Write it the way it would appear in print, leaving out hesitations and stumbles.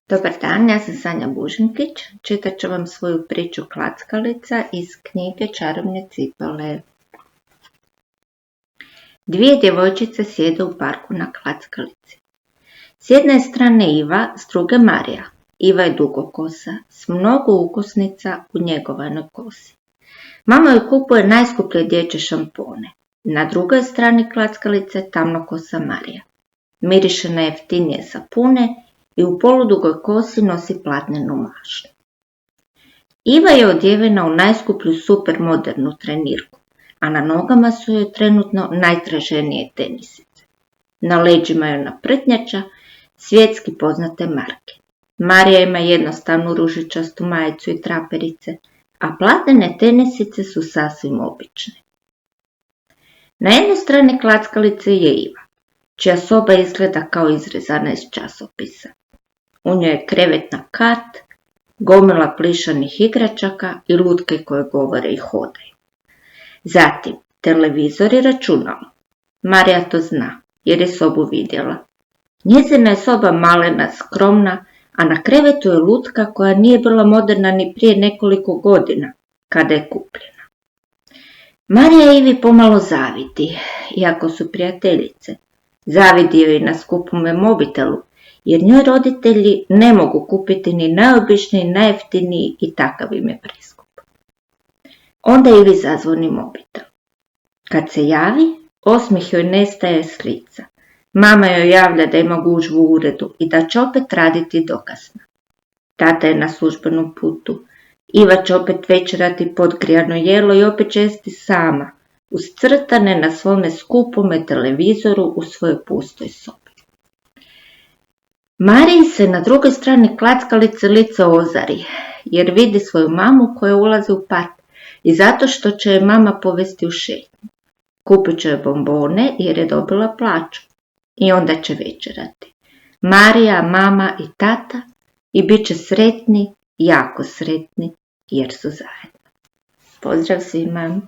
Dobar dan, ja sam Sanja Bužinkić. Čitat ću vam svoju priču Klackalica iz knjige Čarobne cipele. Dvije djevojčice sjede u parku na klackalici. S jedne strane Iva, s druge Marija. Iva je dugokosa, s mnogo ukusnica u njegovanoj kosi. Mama joj kupuje najskuplje dječje šampone. Na drugoj strani klackalice tamnokosa Marija. Miriše na jeftinije sapune i u poludugoj kosi nosi platnenu mašnu. Iva je odjevena u najskuplju supermodernu trenirku, a na nogama su joj trenutno najtraženije tenisice. Na leđima joj naprtnjača svjetski poznate marke. Marija ima jednostavnu ružičastu majicu i traperice, a platnene tenisice su sasvim obične. Na jednoj strani klackalice je Iva, čija soba izgleda kao izrezana iz časopisa. U njoj je krevet na kat, gomila plišanih igračaka i lutke koje govore i hodaju. Zatim, televizor i računalo. Marija to zna, jer je sobu vidjela. Njezina je soba malena, skromna, a na krevetu je lutka koja nije bila moderna ni prije nekoliko godina, kada je kupljena. Marija Ivi pomalo zavidi, iako su prijateljice. Zavidi joj na skupome mobitelu, jer njoj roditelji ne mogu kupiti ni najobičniji, najjeftiniji i takav im je preskup. Onda Ivi zazvoni mobitel. Kad se javi, osmijeh joj nestaje s lica. Mama joj javlja da ima gužvu u uredu i da će opet raditi dokasno. Tata je na službenom putu. Iva će opet večerati podgrijano jelo i opet će jesti sama, uscrtane na svome skupome televizoru u svojoj pustoj sobi. Mariji se na drugoj strani klackalice lice ozari, jer vidi svoju mamu koja ulazi u park i zato što će je mama povesti u šetnju. Kupit će joj bombone jer je dobila plaću i onda će večerati. Marija, mama i tata i bit će sretni, jako sretni jer su zajedno. Pozdrav svima!